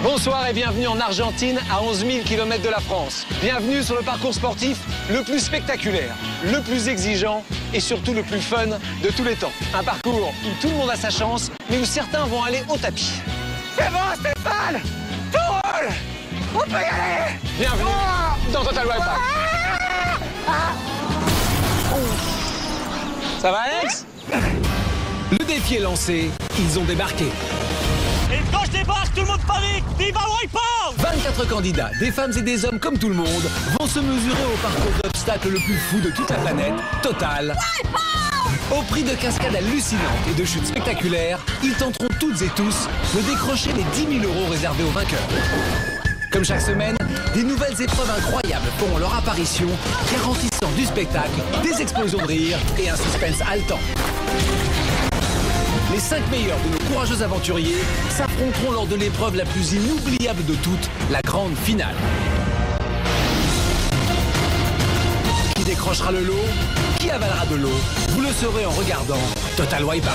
Bonsoir et bienvenue en Argentine, à 11 000 km de la France. Bienvenue sur le parcours sportif le plus spectaculaire, le plus exigeant et surtout le plus fun de tous les temps. Un parcours où tout le monde a sa chance, mais où certains vont aller au tapis. C'est bon, Stéphane! Tout roule! On peut y aller! Bienvenue dans Total Wipeout. Ça va, Alex? Le défi est lancé, ils ont débarqué. Et quand je débarque, tout le monde panique! Viva Wipeout! 24 candidats, des femmes et des hommes comme tout le monde, vont se mesurer au parcours d'obstacles le plus fou de toute la planète, Total Wipeout! Au prix de cascades hallucinantes et de chutes spectaculaires, ils tenteront toutes et tous de décrocher les 10 000 € réservés aux vainqueurs. Comme chaque semaine, des nouvelles épreuves incroyables feront leur apparition, garantissant du spectacle, des explosions de rire et un suspense haletant. Les 5 meilleurs de nos courageux aventuriers s'affronteront lors de l'épreuve la plus inoubliable de toutes, la grande finale. Qui décrochera le lot? Qui avalera de l'eau? Vous le saurez en regardant Total Wipeout.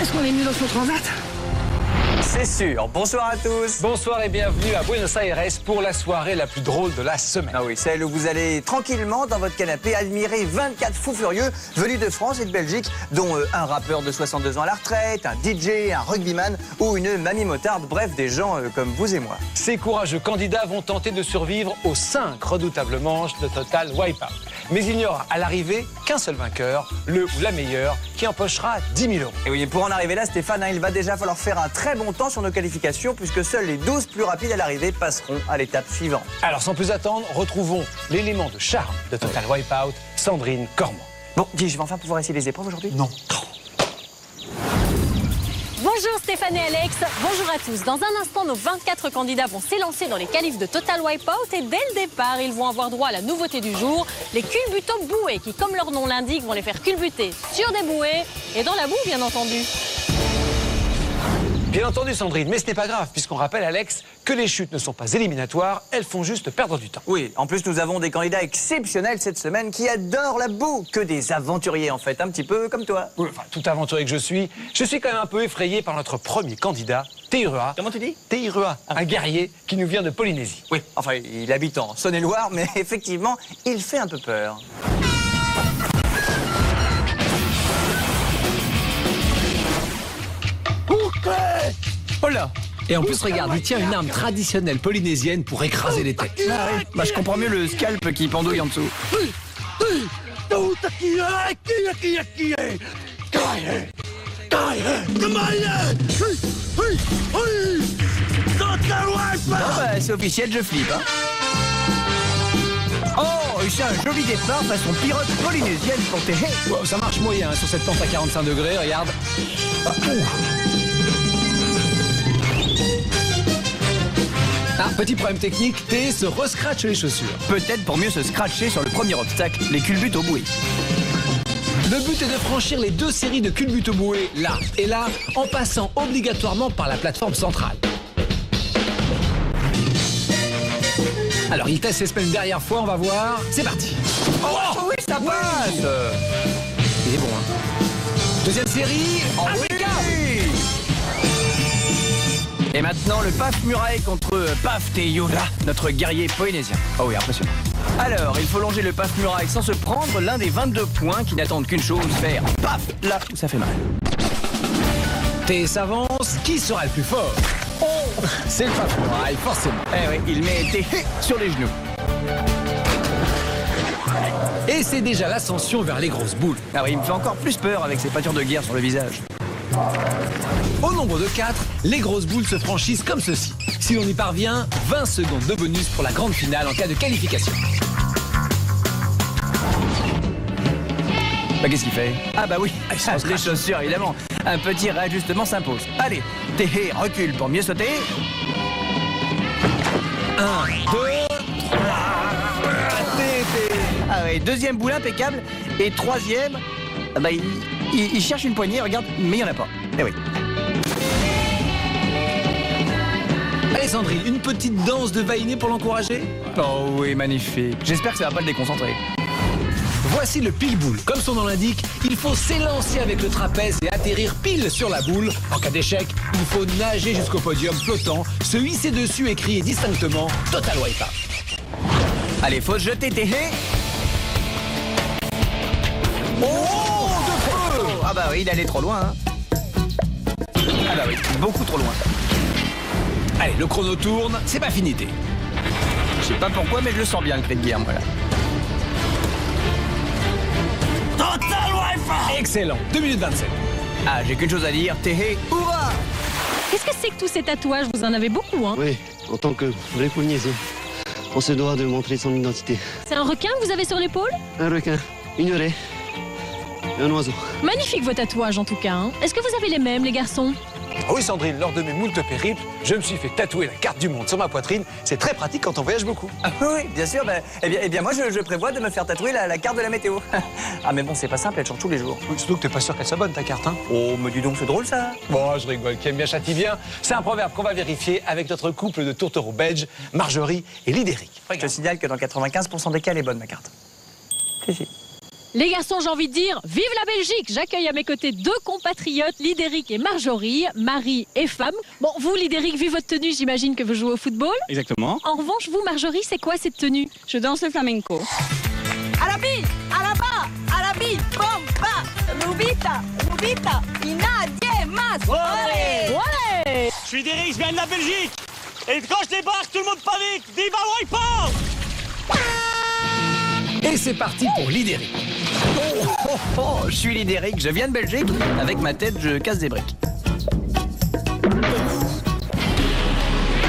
Est-ce qu'on est mis dans son transat? C'est sûr. Bonsoir à tous. Bonsoir et bienvenue à Buenos Aires pour la soirée la plus drôle de la semaine. Ah oui, celle où vous allez tranquillement dans votre canapé admirer 24 fous furieux venus de France et de Belgique, dont un rappeur de 62 ans à la retraite, un DJ, un rugbyman ou une mamie motarde, bref, des gens comme vous et moi. Ces courageux candidats vont tenter de survivre aux 5 redoutables manches de Total Wipeout. Mais il n'y aura à l'arrivée qu'un seul vainqueur, le ou la meilleure, qui empochera 10 000 €. Et oui, pour en arriver là, Stéphane, il va déjà falloir faire un très bon temps sur nos qualifications, puisque seuls les 12 plus rapides à l'arrivée passeront à l'étape suivante. Alors sans plus attendre, retrouvons l'élément de charme de Total Wipeout, Sandrine Cormand. Bon, dis, je vais enfin pouvoir essayer les épreuves aujourd'hui? Non. Bonjour Stéphane et Alex, bonjour à tous. Dans un instant, nos 24 candidats vont s'élancer dans les qualifs de Total Wipeout et dès le départ, ils vont avoir droit à la nouveauté du jour, les culbuto-bouées qui, comme leur nom l'indique, vont les faire culbuter sur des bouées et dans la boue, bien entendu. Bien entendu Sandrine, mais ce n'est pas grave, puisqu'on rappelle Alex que les chutes ne sont pas éliminatoires, elles font juste perdre du temps. Oui, en plus nous avons des candidats exceptionnels cette semaine qui adorent la boue, que des aventuriers en fait, un petit peu comme toi. Oui, enfin, tout aventurier que je suis quand même un peu effrayé par notre premier candidat, Teirua. Comment tu dis? Teirua, un guerrier qui nous vient de Polynésie. Oui, enfin il habite en Saône-et-Loire, mais effectivement, il fait un peu peur. Oh là! Et en plus, regarde, il tient une arme traditionnelle polynésienne pour écraser les têtes. Ah oui, bah je comprends mieux le scalp qui pendouille en dessous. Bon bah c'est officiel, je flippe hein. Oh, c'est un joli départ façon pirogue polynésienne pour tes... Wow, ça marche moyen hein, sur cette pente à 45 degrés, regarde. Ah, petit problème technique, T se rescratche les chaussures. Peut-être pour mieux se scratcher sur le premier obstacle, les culbutes au bouées. Le but est de franchir les 2 séries de culbuto-bouées, là et là, en passant obligatoirement par la plateforme centrale. Alors, il teste ses semaines une dernière fois, on va voir. C'est parti. Oh oui, ça passe. Il est bon, hein. Deuxième série, impeccable. Et maintenant, le Paf Muraille contre Paf Teirua, notre guerrier polynésien. Oh oui, impressionnant. Alors, il faut longer le Paf Muraille sans se prendre l'un des 22 points qui n'attendent qu'une chose, faire paf, là où ça fait mal. T s'avance, qui sera le plus fort? Oh, c'est le Paf Muraille, forcément. Eh oui, il met T sur les genoux. Et c'est déjà l'ascension vers les grosses boules. Ah oui, il me fait encore plus peur avec ses peintures de guerre sur le visage. Au nombre de 4, les grosses boules se franchissent comme ceci. Si l'on y parvient, 20 secondes de bonus pour la grande finale en cas de qualification. Bah qu'est-ce qu'il fait? Ah bah oui, Ah, les chaussures évidemment. Un petit réajustement s'impose. Allez, T recule pour mieux sauter. 1, 2, 3. Ah oui, deuxième boule impeccable. Et troisième, bah il cherche une poignée, regarde, mais il n'y en a pas. Eh oui. Allez Sandrine, une petite danse de Vainé pour l'encourager? Oh oui, magnifique. J'espère que ça va pas le déconcentrer. Voici le pile boule. Comme son nom l'indique, il faut s'élancer avec le trapèze et atterrir pile sur la boule. En cas d'échec, il faut nager jusqu'au podium flottant, se hisser dessus et crier distinctement Total Wipeout. Allez, faut se jeter, Téhé. Oh, de feu. Ah bah oui, il allait trop loin. Hein. Ah bah oui, beaucoup trop loin. Allez, le chrono tourne, c'est pas fini, Té. Je sais pas pourquoi, mais je le sens bien, le cri de guerre, voilà. Total Wipeout. Excellent, 2 minutes 27. Ah, j'ai qu'une chose à dire, Téhé, hurrah! Qu'est-ce que c'est que tous ces tatouages? Vous en avez beaucoup, hein? Oui, en tant que vrai Polynésiens, on se doit de montrer son identité. C'est un requin que vous avez sur l'épaule? Un requin, une raie, un oiseau. Magnifique vos tatouages en tout cas, hein. Est-ce que vous avez les mêmes, les garçons? Ah oui, Sandrine, lors de mes moultes périples, je me suis fait tatouer la carte du monde sur ma poitrine. C'est très pratique quand on voyage beaucoup. Ah oui, bien sûr. Bah, eh bien moi, je prévois de me faire tatouer la carte de la météo. Ah, mais bon, c'est pas simple, elle change tous les jours. Oui, surtout que t'es pas sûr qu'elle soit bonne, ta carte, hein. Oh, mais dis donc, c'est drôle, ça. Bon, je rigole, qui aime bien châtie bien. C'est un proverbe qu'on va vérifier avec notre couple de tourtereaux belges, Marjorie et Lidéric. Je te signale que dans 95% des cas, elle est bonne, ma carte. Si. Les garçons, j'ai envie de dire, vive la Belgique! J'accueille à mes côtés deux compatriotes, Lidéric et Marjorie, mari et femme. Bon, vous, Lidéric, vu votre tenue, j'imagine que vous jouez au football. Exactement. En revanche, vous, Marjorie, c'est quoi cette tenue? Je danse le flamenco. À la bille, bomba, nubita, inadie mas. Ouais! Je suis Derrick, je viens de la Belgique. Et quand je débarque, tout le monde panique. Viva Wipeout. Et c'est parti pour Lidéric. Je suis Lidéric, je viens de Belgique. Avec ma tête, je casse des briques.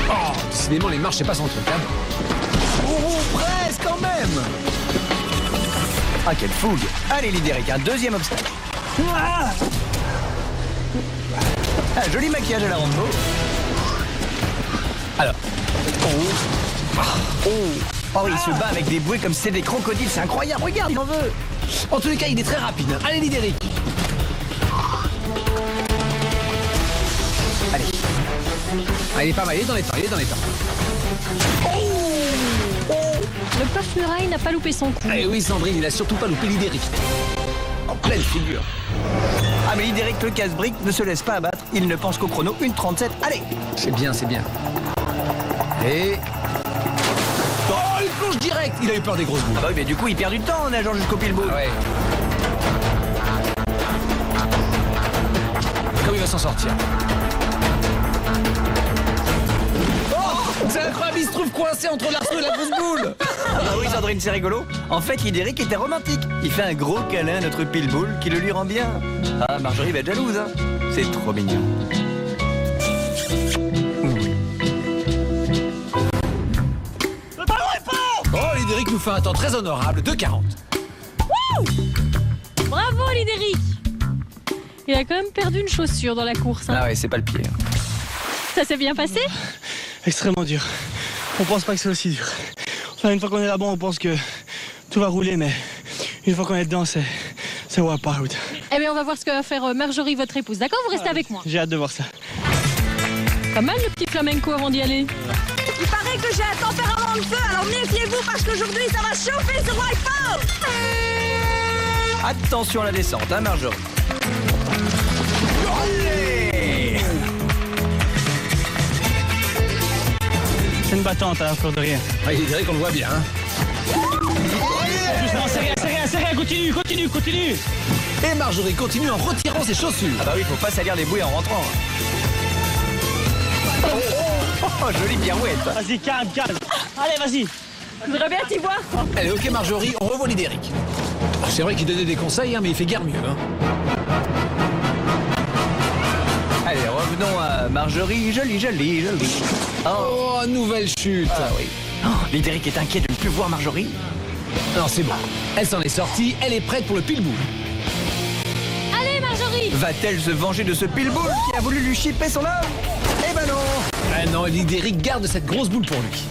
Oh, décidément, les marches, c'est pas son truc, hein. Oh, presque quand même. Ah, quelle fougue. Allez, Lidéric, un deuxième obstacle. Ah, joli maquillage à la Rambo. Alors. Oh, il se bat avec des bouées comme si c'était des crocodiles, c'est incroyable, regarde, il en veut. En tous les cas, il est très rapide. Allez, Lidéric. Allez. Ah, il est pas mal, il est dans les temps, Le paf muraille n'a pas loupé son coup. Eh oui, Sandrine, il a surtout pas loupé Lidéric. En pleine figure. Ah, mais Lidéric, le casse-brique, ne se laisse pas abattre. Il ne pense qu'au chrono, 1:37. Allez. C'est bien. Et... Oh, il plonge direct. Il a eu peur des grosses boules. Ah bah oui, mais du coup, il perd du temps en nageant jusqu'au pile boule. Ah ouais. Comme il va s'en sortir. Oh, c'est incroyable, il se trouve coincé entre l'arceau et la grosse boule. Ah bah oui, Sandrine, c'est rigolo. En fait, Lidéric était romantique. Il fait un gros câlin à notre pile boule qui le lui rend bien. Ah, Marjorie va être jalouse, hein. C'est trop mignon. Oh, Lidéric nous fait un temps très honorable de 40. Bravo, Lidéric! Il a quand même perdu une chaussure dans la course, hein. Ah ouais, c'est pas le pied. Ça s'est bien passé? Extrêmement dur. On pense pas que c'est aussi dur. Enfin, une fois qu'on est là-bas, on pense que tout va rouler, mais une fois qu'on est dedans, c'est wipeout. Eh bien, on va voir ce que va faire Marjorie, votre épouse. D'accord? Vous restez avec moi. J'ai hâte de voir ça. Pas mal le petit flamenco avant d'y aller. Il paraît que j'ai un tempérament de feu, alors méfiez-vous parce qu'aujourd'hui ça va chauffer ce wipeout. Attention à la descente, hein, Marjorie. Allez! C'est une battante à la fleur de rien. Ah, Lidéric, on le voit bien, hein. Doucement, c'est rien, continue. Et Marjorie continue en retirant ses chaussures. Ah bah oui, faut pas salir les bouées en rentrant. Oh, jolie pirouette. Vas-y, calme. Allez, vas-y. Je voudrais bien t'y voir. Allez, ok Marjorie, on revoit Lidéric. C'est vrai qu'il donnait des conseils, hein, mais il fait guère mieux, hein. Allez, revenons à Marjorie, jolie. Oh, nouvelle chute. Ah oui. Oh, Lidéric est inquiet de ne plus voir Marjorie. Non, c'est bon. Elle s'en est sortie, elle est prête pour le pile boule. Allez, Marjorie! Va-t-elle se venger de ce pile-boule qui a voulu lui chipper son homme? Eh ben non. Ah non, Lidéric garde cette grosse boule pour lui.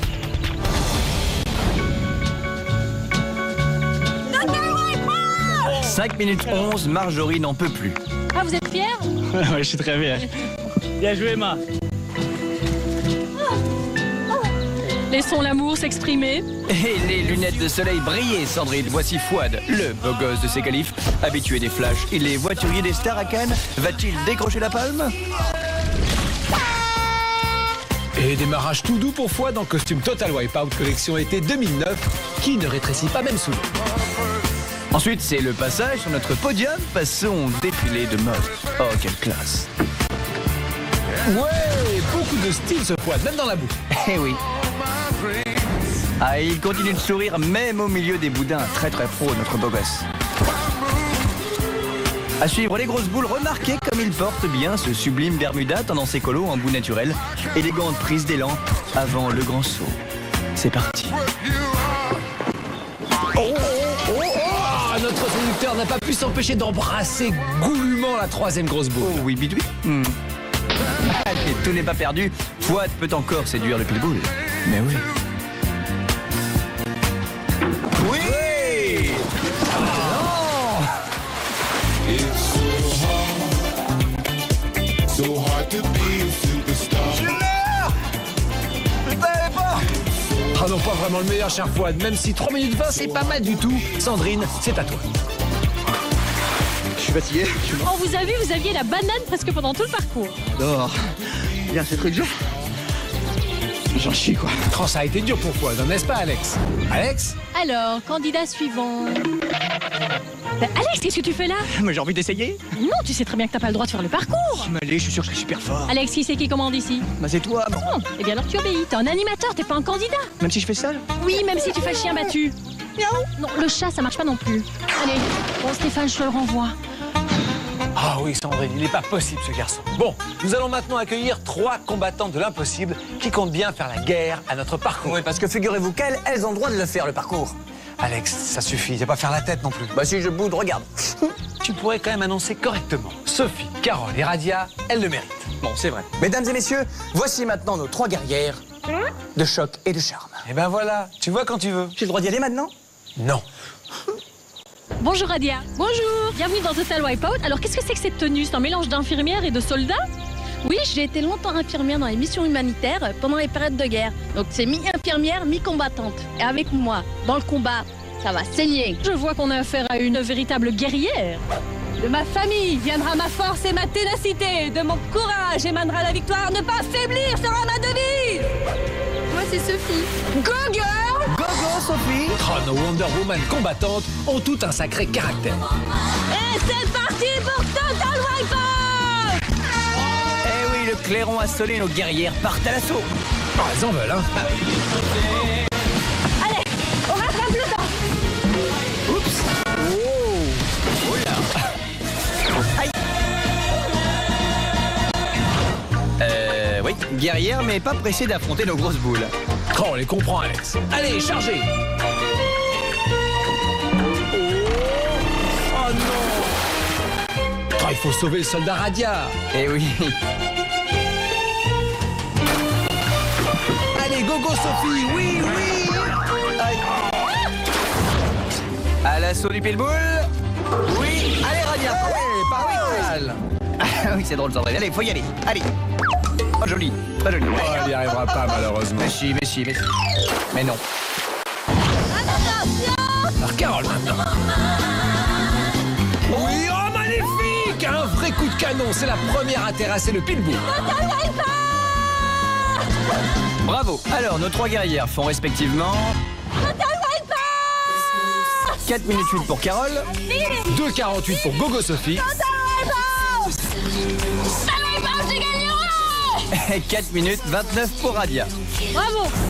Wipeout! 5 minutes 11, Marjorie n'en peut plus. Ah, vous êtes fiers? Ouais, je suis très bien. Bien joué, Ma. Laissons l'amour s'exprimer. Et les lunettes de soleil brillaient, Sandrine. Voici Fouad, le beau gosse de ses qualifs. Habitué des flashs, il est voiturier des stars à Cannes. Va-t-il décrocher la palme? Et démarrage tout doux pour Fouad en costume Total Wipeout collection été 2009 qui ne rétrécit pas même sous l'eau. Ensuite, c'est le passage sur notre podium. Passons au défilé de mode. Oh, quelle classe. Ouais, beaucoup de style ce Fouad, même dans la boue. Eh oui. Ah, il continue de sourire même au milieu des boudins. Très très pro, notre beau gosse. À suivre les grosses boules, remarquez comme il porte bien ce sublime Bermuda tendance écolo en bout naturel. Élégante prise d'élan avant le grand saut. C'est parti. Notre conducteur n'a pas pu s'empêcher d'embrasser goulûment la troisième grosse boule. Oh oui, bidoui. Et tout n'est pas perdu. Fouad peut encore séduire le pitbull. Mais oui. Oui. Ah non, pas vraiment le meilleur, cher Fouad. Même si 3 minutes 20, c'est pas mal du tout. Sandrine, c'est à toi. Je suis fatigué, je suis mort. Oh, vous avez vu, vous aviez la banane presque pendant tout le parcours. J'adore. Bien, c'est très dur. J'en chie, quoi. Oh, ça a été dur pour Fouad, n'est-ce pas, Alex? Alex? Alors, candidat suivant. Ben, Alex, qu'est-ce que tu fais là? Mais j'ai envie d'essayer. Non, tu sais très bien que t'as pas le droit de faire le parcours. Mais allez, je suis sûr que je suis super fort. Alex, qui c'est qui commande ici? Bah, c'est toi, non? Non. Eh bien alors tu obéis. T'es un animateur, t'es pas un candidat. Même si je fais ça? Oui, même si tu fais le chien battu. Miaou. Non, le chat, ça marche pas non plus. Allez, bon Stéphane, je te le renvoie. Ah oui, Sandrine, il n'est pas possible ce garçon. Bon, nous allons maintenant accueillir 3 combattantes de l'impossible qui comptent bien faire la guerre à notre parcours. Oui, parce que figurez-vous qu'elles, elles ont le droit de le faire, le parcours. Alex, ça suffit, t'as pas faire la tête non plus. Bah si je boude, regarde. Tu pourrais quand même annoncer correctement. Sophie, Carole et Radia, elles le méritent. Bon, c'est vrai. Mesdames et messieurs, voici maintenant nos 3 guerrières de choc et de charme. Et ben voilà, tu vois quand tu veux. J'ai le droit d'y aller maintenant? Non. Bonjour Radia. Bonjour. Bienvenue dans Total Wipeout. Alors qu'est-ce que c'est que cette tenue? C'est un mélange d'infirmière et de soldat? Oui, j'ai été longtemps infirmière dans les missions humanitaires pendant les périodes de guerre. Donc c'est mi-infirmière, mi-combattante. Et avec moi, dans le combat, ça va saigner. Je vois qu'on a affaire à une véritable guerrière. De ma famille viendra ma force et ma ténacité. De mon courage émanera la victoire. Ne pas faiblir sera ma devise. Moi, c'est Sophie. Go girl! Go go, Sophie! Oh, nos Wonder Woman combattantes ont tout un sacré caractère. Et c'est parti pour Total Wipeout! Eh oui, le clairon a sonné, nos guerrières partent à l'assaut. Oh, elles en veulent, hein. Allez, on rattrape le temps. Oups! Oh là! Aïe! Oui, guerrière, mais pas pressée d'affronter nos grosses boules. Oh, on les comprend, Alex. Allez, chargez. Oh non. Oh, il faut sauver le soldat Radia. Eh oui. Allez, go go Sophie, oui, oui. Aïe. À l'assaut du pitbull. Oui. Allez, Radia. Oui, pas mal. Ah oui, c'est drôle, Sandrine. Allez, faut y aller. Allez. Pas joli, pas joli. Oh, elle n'y arrivera pas, malheureusement. Mais si. Mais non. Alors, Carole, maintenant. Oui, oh, magnifique. Un vrai coup de canon. C'est la première à terrasser le pitbull. Bravo. Alors, nos 3 guerrières font respectivement 4 minutes 8 pour Carole, 2,48 pour Gogo Sophie. 4 minutes 29 pour Radia. Bravo.